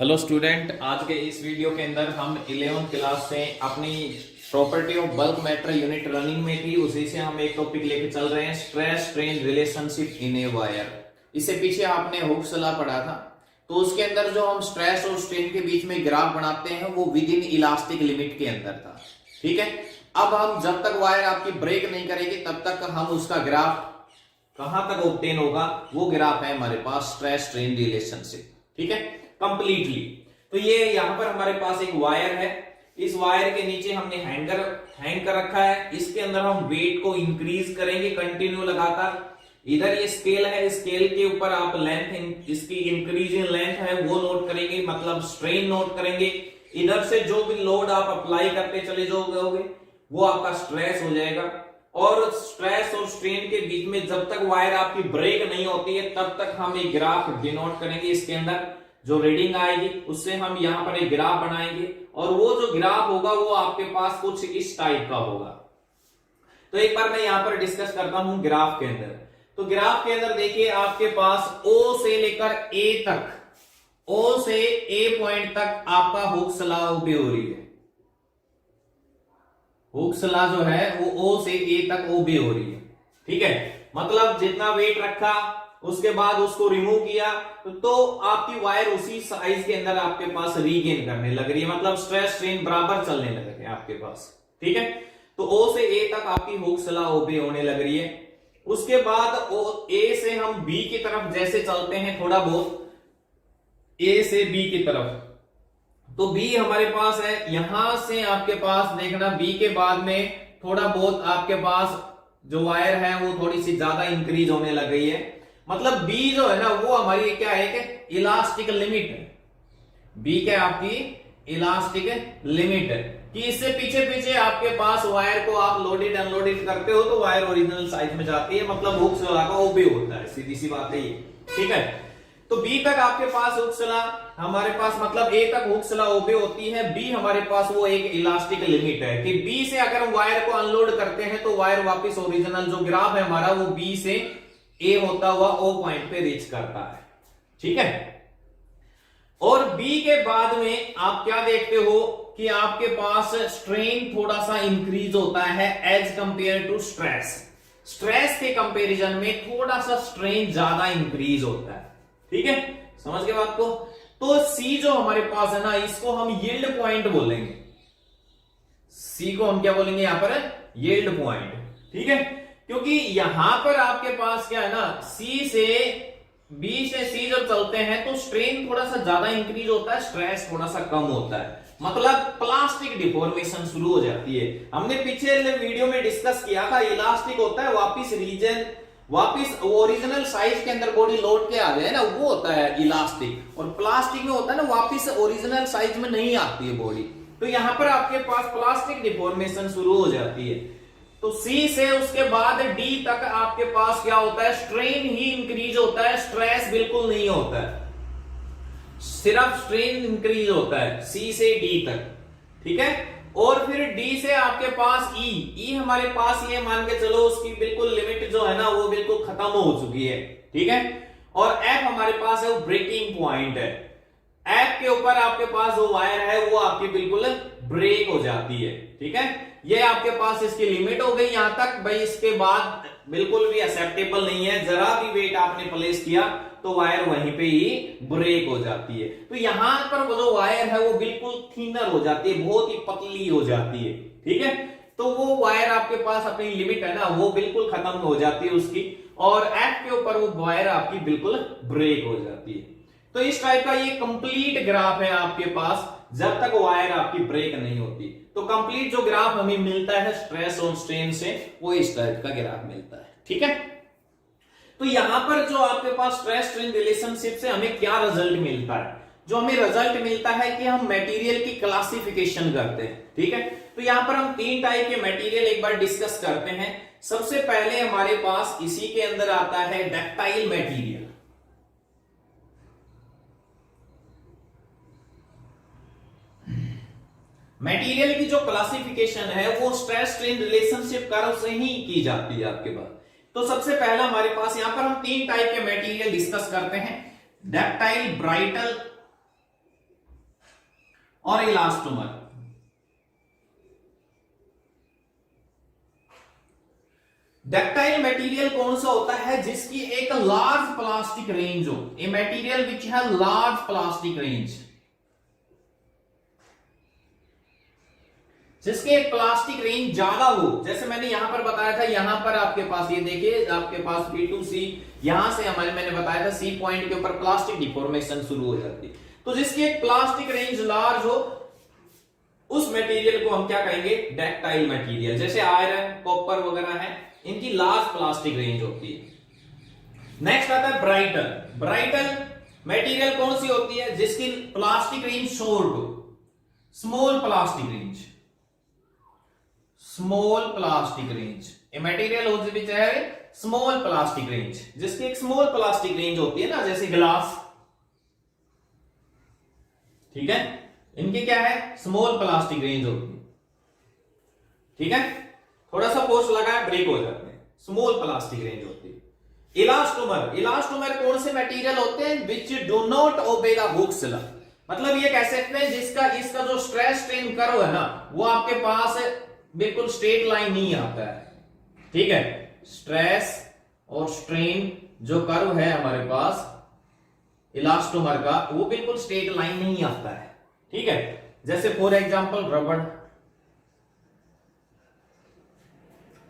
Hello student, आज के इस वीडियो के अंदर हम 11th क्लास से अपनी property of bulk matter unit running में थी, उसी से हम एक टॉपिक लेके चल रहे हैं, stress strain relationship in a wire. इससे पीछे आपने हुक्स लॉ पढ़ा था, तो उसके अंदर जो हम स्ट्रेस और स्ट्रेन के बीच में ग्राफ बनाते हैं वो विद इन इलास्टिक लिमिट के अंदर था। ठीक है, अब हम जब तक वायर आपकी ब्रेक नहीं करेगी तब तक हम उसका ग्राफ कहां तक ऑब्टेन होगा, वो ग्राफ है हमारे पास स्ट्रेस स्ट्रेन रिलेशनशिप। ठीक है, कंप्लीटली। तो ये यहां पर हमारे पास एक वायर है, इस वायर के नीचे हमने हैंग कर रखा है, इसके अंदर हम वेट को इंक्रीज करेंगे कंटिन्यू लगातार। इधर ये स्केल है, स्केल के ऊपर आप लेंथ, इसकी इंक्रीजिंग लेंथ है वो नोट करेंगे, मतलब स्ट्रेन नोट करेंगे। इधर से जो भी लोड आप अप्लाई करते चले जाओगे वो आपका स्ट्रेस हो जाएगा। और स्ट्रेस और स्ट्रेन के बीच में जब तक वायर आपकी ब्रेक नहीं होती है तब तक हम एक ग्राफ डिनोट करेंगे। इसके अंदर जो रीडिंग आएगी उससे हम यहां पर एक ग्राफ बनाएंगे, और वो जो ग्राफ होगा वो आपके पास कुछ इस टाइप का होगा। तो एक बार मैं यहां पर डिस्कस करता हूं ग्राफ के अंदर। तो ग्राफ के अंदर देखिए आपके पास O से लेकर A तक, O से A पॉइंट तक आपका हुक्स लॉ ओबे हो रही है। हुक्स लॉ जो है वो O से A तक ओबे हो रही है। ठीक है, मतलब जितना वेट रखा उसके बाद उसको रिमूव किया तो आपकी वायर उसी साइज के अंदर आपके पास रीगेन करने लग रही है, मतलब स्ट्रेस स्ट्रेन बराबर चलने लग रहे हैं आपके पास। ठीक है, तो O से A तक आपकी हुक्स लॉ ओबे होने लग रही है। उसके बाद A से हम B की तरफ जैसे चलते हैं थोड़ा बहुत, A से B की तरफ, तो B हमारे पास है, यहां से आपके पास देखना B के बाद में थोड़ा बहुत आपके पास जो वायर है वो थोड़ी सी ज्यादा इंक्रीज होने लग गई है। मतलब B जो है ना वो हमारी क्या है कि इलास्टिक लिमिट है। B क्या आपकी इलास्टिक लिमिट है कि इससे पीछे पीछे आपके पास वायर को आप लोडेड अनलोडेड करते हो तो वायर ओरिजिनल साइज में जाती है, मतलब हुक्स लॉ का ओबे होता है, सीधी सी बात है ये। ठीक है, तो B तक आपके पास हुक्स लॉ हमारे पास, मतलब A तक हुक्स लॉ ओबे होती है, B हमारे पास वो एक इलास्टिक लिमिट है कि B से अगर हम वायर को अनलोड करते हैं तो वायर वापस ओरिजिनल जो ग्राफ है हमारा वो B से A होता हुआ O पॉइंट पे रीच करता है। ठीक है, और B के बाद में आप क्या देखते हो कि आपके पास स्ट्रेन थोड़ा सा इंक्रीज होता है as compare to stress. Stress के कंपैरिजन में थोड़ा सा स्ट्रेन ज्यादा इंक्रीज होता है। ठीक है, समझ गए बात को। तो C जो हमारे पास है ना, इसको हम यील्ड पॉइंट बोलेंगे। C को हम क्या बोलेंगे यहां पर, यील्ड पॉइंट। ठीक है, क्योंकि यहां पर आपके पास क्या है ना, B से C जब चलते हैं तो स्ट्रेन थोड़ा सा ज्यादा इंक्रीज होता है, स्ट्रेस थोड़ा सा कम होता है, मतलब प्लास्टिक डिफॉर्मेशन शुरू हो जाती है। हमने पिछले वीडियो में डिस्कस किया था, इलास्टिक होता है वापिस ओरिजिनल साइज के अंदर बॉडी लौट के आ जाए ना, वो होता है इलास्टिक। और प्लास्टिक में होता है ना वापिस ओरिजिनल साइज में नहीं आती है बॉडी, तो यहां पर आपके पास प्लास्टिक डिफॉर्मेशन शुरू हो जाती है। तो C से उसके बाद D तक आपके पास क्या होता है, स्ट्रेन ही इंक्रीज होता है, स्ट्रेस बिल्कुल नहीं होता है, सिर्फ स्ट्रेन इंक्रीज होता है C से D तक। ठीक है, और फिर D से आपके पास E हमारे पास ये मान के चलो उसकी बिल्कुल लिमिट जो है ना वो बिल्कुल खत्म हो चुकी है। ठीक है, और F हमारे पास है वो ब्रेकिंग पॉइंट है। F के ऊपर आपके पास जो वायर है वो आपकी बिल्कुल ब्रेक हो जाती है। ठीक है, ये आपके पास इसकी लिमिट हो गई यहां तक भाई, इसके बाद बिल्कुल भी एक्सेप्टेबल नहीं है, जरा भी वेट आपने प्लेस किया तो वायर वहीं पे ही ब्रेक हो जाती है। तो यहां पर वो जो वायर है वो बिल्कुल थिनर हो जाती है, बहुत ही पतली हो जाती है। ठीक है, तो वो वायर आपके पास अपनी लिमिट है ना वो बिल्कुल खत्म हो जाती है उसकी, और F के ऊपर वो वायर आपकी बिल्कुल ब्रेक हो जाती है। तो इस टाइप का ये कंप्लीट ग्राफ है आपके पास जब तक वायर आपकी ब्रेक नहीं होती। तो कंप्लीट जो ग्राफ हमें मिलता है स्ट्रेस और स्ट्रेन से वो इस टाइप का ग्राफ मिलता है। ठीक है, तो यहां पर जो आपके पास स्ट्रेस स्ट्रेन रिलेशनशिप से हमें क्या रिजल्ट मिलता है, जो हमें रिजल्ट मिलता है कि हम मटेरियल की क्लासिफिकेशन करते हैं। ठीक है, तो यहां पर हम 3 टाइप के मटेरियल एक बार डिस्कस करते हैं। सबसे पहले हमारे पास इसी के अंदर आता है डक्टाइल मटेरियल। मटेरियल की जो क्लासिफिकेशन है वो स्ट्रेस स्ट्रेन रिलेशनशिप कर्व से ही की जाती है आपके पास। तो सबसे पहला हमारे पास यहां पर हम 3 टाइप के मटेरियल डिस्कस करते हैं, डक्टाइल, ब्राइटल और इलास्टोमर। डक्टाइल मटेरियल कौन सा होता है? जिसकी एक लार्ज प्लास्टिक रेंज हो। ए मटेरियल विच है लार्ज प्लास्टिक रेंज, जिसके एक प्लास्टिक रेंज ज्यादा हो। जैसे मैंने यहां पर बताया था, यहां पर आपके पास ये देखिए, आपके पास B2C, यहां से मैंने बताया था C पॉइंट के ऊपर प्लास्टिक डिफॉर्मेशन शुरू हो जाती है। तो जिसकी एक प्लास्टिक रेंज लार्ज हो, उस मटेरियल को हम क्या कहेंगे? Ductile material. जैसे आयरन, कॉपर वगैरह है, इनकी लार्ज प्लास्टिक रेंज होती है। नेक्स्ट आता है ब्राइटल। ब्राइटल मटेरियल कौन सी होती है? जिसकी प्लास्टिक रेंज शॉर्ट हो, small plastic range, small plastic range. A material होती विच है स्मॉल प्लास्टिक रेंज, जिसकी एक स्मॉल प्लास्टिक रेंज होती है ना, जैसे ग्लास, ठीक है, इनकी क्या है? स्मॉल प्लास्टिक रेंज होती है, ठीक है। थोड़ा सा फोर्स लगा है, ब्रेक हो जाते हैं, स्मॉल प्लास्टिक रेंज होती है। इलास्टोमर। इलास्टोमर कौन से मटेरियल होते हैं? Which do not obey the Hooke's law. मतलब ये कह सकते हैं जिसका इसका जो स्ट्रेस स्ट्रेन कर्व है ना, वो आपके पास बिल्कुल स्ट्रेट लाइन नहीं आता है, ठीक है। स्ट्रेस और स्ट्रेन जो कर्व है हमारे पास इलास्टोमर का, वो बिल्कुल स्ट्रेट लाइन नहीं आता है, ठीक है। जैसे फॉर एग्जांपल रबड़,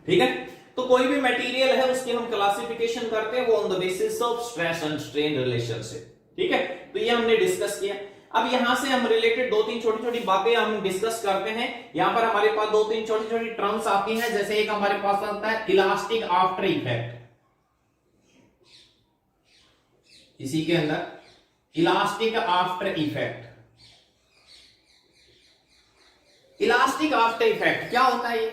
ठीक है। तो कोई भी मटेरियल है उसकी हम क्लासिफिकेशन करते हैं वो on the basis of stress and strain relationship, ठीक है। तो ये हमने डिस्कस किया। अब यहां से हम रिलेटेड दो तीन छोटी छोटी बातें हम डिस्कस करते हैं। यहां पर हमारे पास दो तीन छोटी छोटी टर्म्स आती हैं। जैसे एक हमारे पास आता है इलास्टिक आफ्टर इफेक्ट, इसी के अंदर elastic after effect. Elastic after effect क्या होता है? ये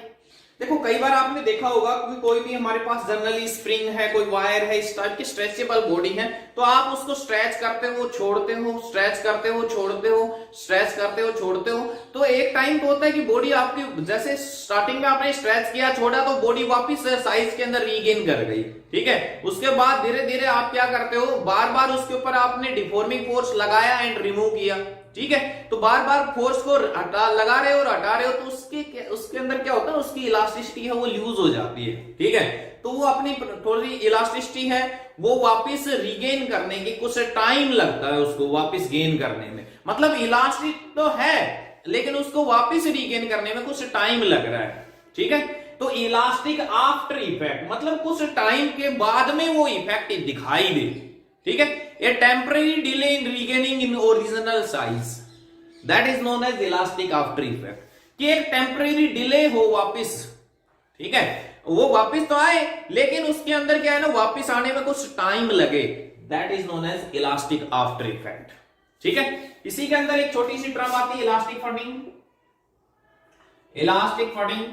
देखो, कई बार आपने देखा होगा कि कोई भी हमारे पास जनरली स्प्रिंग है, कोई वायर है, इस टाइप की स्ट्रेचेबल बॉडी है, तो आप उसको स्ट्रेच करते हो, छोड़ते हो, स्ट्रेच करते हो, छोड़ते हो, स्ट्रेच करते हो, छोड़ते हो। तो एक टाइम तो होता है कि बॉडी आपकी, जैसे स्टार्टिंग में आपने स्ट्रेच किया, छोड़ा, तो बॉडी वापस साइज के अंदर रीगेन कर गई, ठीक है। उसके बाद धीरे धीरे आप क्या करते हो? बार बार उसके ऊपर आपने डिफॉर्मिंग फोर्स लगाया एंड रिमूव किया, ठीक है। तो बार बार फोर्स को लगा रहे हो और हटा रहे हो, तो उसके अंदर क्या होता है? उसकी इलास्टिसिटी है वो लूज हो जाती है, ठीक है। तो वो अपनी थोड़ी इलास्टिसिटी है वो वापस रीगेन करने की कुछ टाइम लगता है उसको वापस गेन करने में। मतलब इलास्टिक तो है लेकिन उसको वापस रीगेन करने में कुछ टाइम लग रहा है, ठीक है। तो इलास्टिक आफ्टर इफेक्ट मतलब कुछ टाइम के बाद में वो इफेक्ट दिखाई दे, ठीक है। A temporary delay in regaining in original size, that is known as elastic after effect। कि एक टेम्परेरी डिले हो वापस, ठीक है, वो वापस तो आए लेकिन उसके अंदर क्या है ना, वापस आने में कुछ टाइम लगे, that is known as elastic after effect, ठीक है। इसी के अंदर एक छोटी सी टर्म आती है इलास्टिक फटिंग। इलास्टिक फटिंग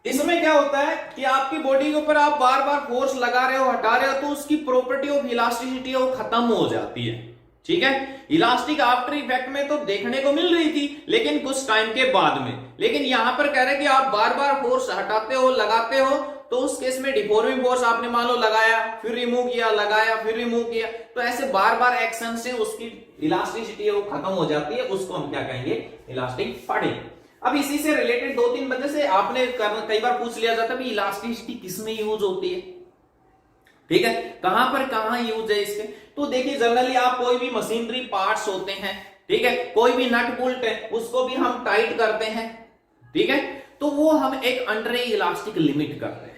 इसमें क्या होता है कि आपकी बॉडी के ऊपर आप बार बार फोर्स लगा रहे हो, हटा रहे हो, तो उसकी प्रॉपर्टी ऑफ इलास्टिसिटी वो खत्म हो जाती है, ठीक है। इलास्टिक आफ्टर इफेक्ट में तो देखने को मिल रही थी लेकिन कुछ टाइम के बाद में, लेकिन यहां पर कह रहे हैं कि आप बार बार फोर्स हटाते हो, लगाते हो, तो उस केस में डिफॉर्मिंग फोर्स आपने मान लो लगाया, फिर रिमूव किया, लगाया, फिर रिमूव किया, तो ऐसे बार बार एक्शन से उसकी इलास्टिसिटी वो खत्म हो जाती है। उसको हम क्या कहेंगे? इलास्टिक फटिंग। अब इसी से रिलेटेड दो तीन वजह से आपने कई बार पूछ लिया जाता है कि इलास्टिसिटी किसमें यूज होती है, ठीक है, कहां यूज है इसके। तो देखिए जनरली आप कोई भी मशीनरी पार्ट्स होते हैं, ठीक है, कोई भी नट बोल्ट है उसको भी हम टाइट करते हैं, ठीक है, तो वो हम एक अंडर इलास्टिक लिमिट करते हैं।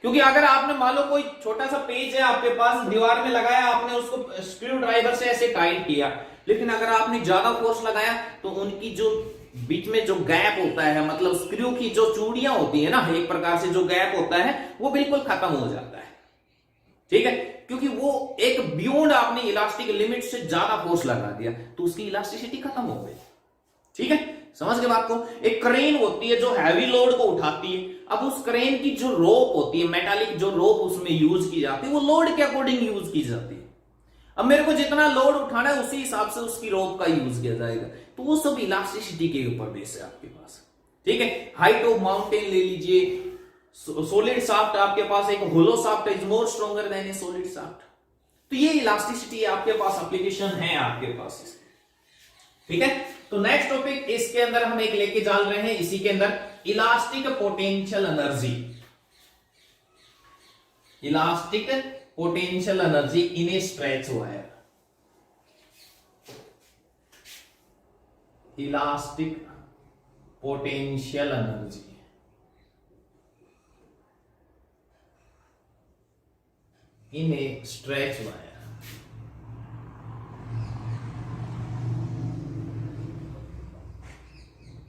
क्योंकि अगर आपने मान लो कोई छोटा सा पेज है आपके पास, दीवार में लगाया, आपने उसको स्क्रू ड्राइवर से ऐसे टाइट किया, लेकिन अगर आपने ज्यादा फोर्स लगाया तो उनकी जो बीच में जो गैप होता है, मतलब स्क्रू की जो चूड़ियां होती है ना, एक प्रकार से जो गैप होता है वो बिल्कुल खत्म हो जाता है, ठीक है, क्योंकि वो एक बियॉन्ड आपने इलास्टिक लिमिट से ज्यादा फोर्स लगा दिया तो उसकी इलास्टिसिटी खत्म हो गई, ठीक है। समझ गए बात को? एक क्रेन होती है जो हैवी लोड को उठाती है, अब उस क्रेन की जो रोप होती है, मेटालिक जो रोप उसमें यूज की जाती है, वो लोड के अकॉर्डिंग यूज की जाती है। अब मेरे को जितना लोड उठाना है उसी हिसाब से उसकी रोप का यूज किया जाएगा, तो वो सब इलास्टिसिटी के ऊपर बेस है आपके पास, ठीक है। हाइट ऑफ माउंटेन ले लीजिए, सॉलिड शाफ्ट आपके पास एक hollow shaft is more stronger than a solid shaft, तो ये इलास्टिसिटी आपके पास एप्लीकेशन है आपके पास इसकी, ठीक है। तो नेक्स्ट टॉपिक इसके अंदर हम एक लेके चल रहे हैं, इसी के अंदर elastic potential energy, elastic potential energy in A stretch wire, elastic potential energy in A stretch wire.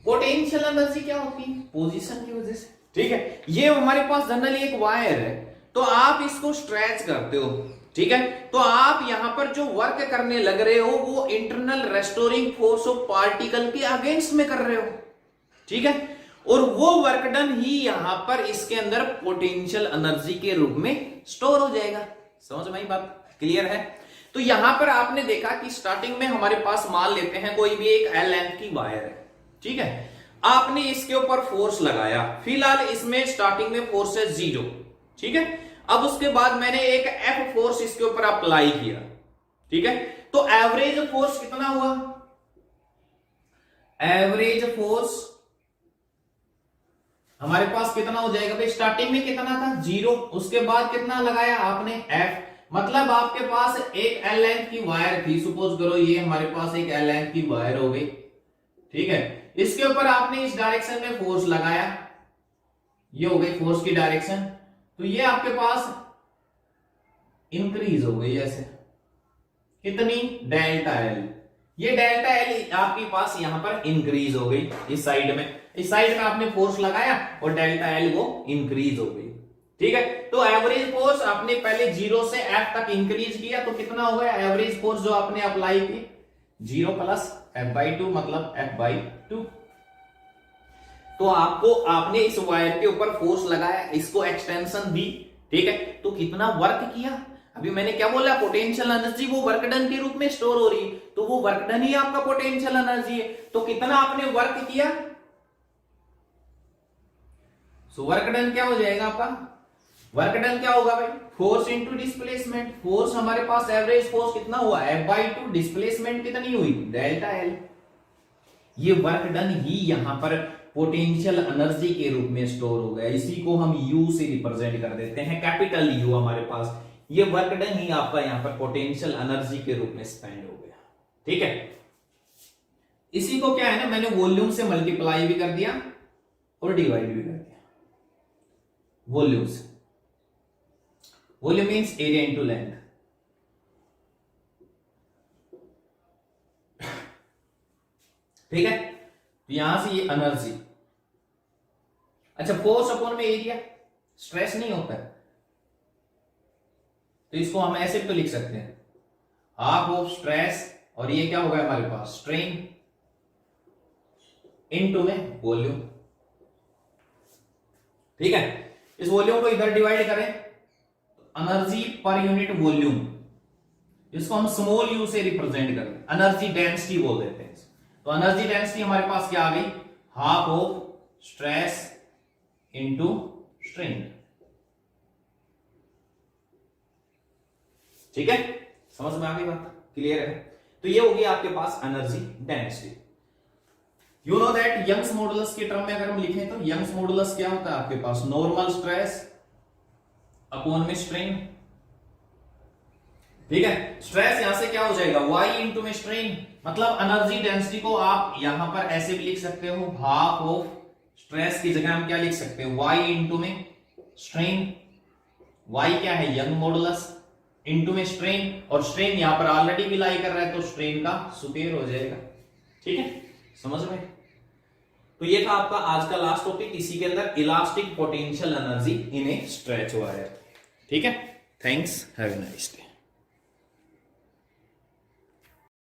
Potential energy क्या होती है? पोजीशन की वजह से, ठीक है। ये हमारे पास जनरली एक वायर है, तो आप इसको स्ट्रेच करते हो, ठीक है। तो आप यहां पर जो वर्क करने लग रहे हो वो internal restoring force of particle के अगेंस्ट में कर रहे हो, ठीक है। और वो वर्क डन ही यहां पर इसके अंदर पोटेंशियल एनर्जी के रूप में स्टोर हो जाएगा। समझ में आई बात? क्लियर है? तो यहां पर आपने देखा कि स्टार्टिंग में हमारे पास मान लेते हैं कोई भी एक एल लेंथ की वायर है, ठीक है। आपने इसके ऊपर फोर्स लगाया, फिलहाल इसमें स्टार्टिंग में फोर्स है 0, ठीक है। अब उसके बाद मैंने एक एफ फोर्स इसके ऊपर अप्लाई किया, ठीक है। तो एवरेज फोर्स कितना हुआ? एवरेज फोर्स हमारे पास कितना हो जाएगा भाई? स्टार्टिंग में कितना था? 0, उसके बाद कितना लगाया आपने? एफ। मतलब आपके पास एक एल लेंथ की वायर थी, सपोज करो ये हमारे पास एक एल लेंथ की वायर हो गई, ठीक है। इसके ऊपर आपने इस डायरेक्शन में फोर्स लगाया, ये हो गई फोर्स की डायरेक्शन, तो ये आपके पास इंक्रीज हो गई ऐसे, कितनी? Delta L. ये डेल्टा एल आपके पास यहां पर इंक्रीज हो गई इस साइड में, इस साइड में आपने फोर्स लगाया और डेल्टा एल वो इंक्रीज हो गई, ठीक है। तो एवरेज फोर्स आपने पहले 0 से एफ तक इंक्रीज किया, तो कितना हो गया एवरेज फोर्स जो आपने अप्लाई की? 0 प्लस f/2 मतलब f/2। तो आपने इस वायर के ऊपर फोर्स लगाया, इसको एक्सटेंशन दी, ठीक है। तो कितना वर्क किया? अभी मैंने क्या बोला? पोटेंशियल एनर्जी वो वर्क डन के रूप में स्टोर हो रही है, तो वो वर्क डन ही आपका पोटेंशियल एनर्जी है। तो कितना आपने वर्क किया? सो वर्क डन क्या हो जाएगा आपका? वर्क डन क्या होगा भाई? Force into displacement. फोर्स हमारे पास एवरेज फोर्स कितना हुआ? f/2। डिस्प्लेसमेंट कितनी हुई? Delta L. ये वर्क डन ही यहां पर पोटेंशियल एनर्जी के रूप में स्टोर हो गया, इसी को हम U से रिप्रेजेंट कर देते हैं, कैपिटल U हमारे पास। ये वर्क डन ही आपका यहां पर पोटेंशियल एनर्जी के रूप में स्पेंड हो गया, ठीक है। इसी को क्या है ना, मैंने वॉल्यूम से मल्टीप्लाई भी कर दिया और डिवाइड भी कर दिया। वॉल्यूम से, volume means area into length, ठीक है। तो यहां से ये एनर्जी, अच्छा फोर्स अपॉन में एरिया, स्ट्रेस नहीं होता है, तो इसको हम ऐसे भी तो लिख सकते हैं, हाफ ऑफ स्ट्रेस, और ये क्या होगा हमारे पास? स्ट्रेन इनटू में वॉल्यूम, ठीक है। इस वॉल्यूम को इधर डिवाइड करें, एनर्जी पर यूनिट वॉल्यूम, इसको हम स्मॉल u से रिप्रेजेंट करें, एनर्जी डेंसिटी बोल देते हैं। तो एनर्जी डेंसिटी हमारे पास क्या आ गई? Half of stress into strain, ठीक है। समझ में आ गई बात? क्लियर है? तो ये होगी आपके पास energy density. You know that Young's modulus के टर्म में अगर हम लिखें तो यंग्स मॉडुलस क्या होता है आपके पास? नॉर्मल स्ट्रेस अपॉन में स्ट्रेन, ठीक है। स्ट्रेस यहां से क्या हो जाएगा? y इंटू में स्ट्रेन, मतलब एनर्जी डेंसिटी को आप यहां पर ऐसे भी लिख सकते हो, हाफ ऑफ स्ट्रेस की जगह हम क्या लिख सकते हैं? y इंटू में स्ट्रेन। y क्या है? यंग मॉडुलस इंटू में स्ट्रेन, और स्ट्रेन यहां पर ऑलरेडी भी लाई कर रहा है, तो स्ट्रेन का सुपेयर हो जाएगा, ठीक है। समझ में? तो ये था आपका आज का लास्ट टॉपिक, इसी के अंदर elastic potential energy in A stretch wire, ठीक है। Thanks, have a nice day.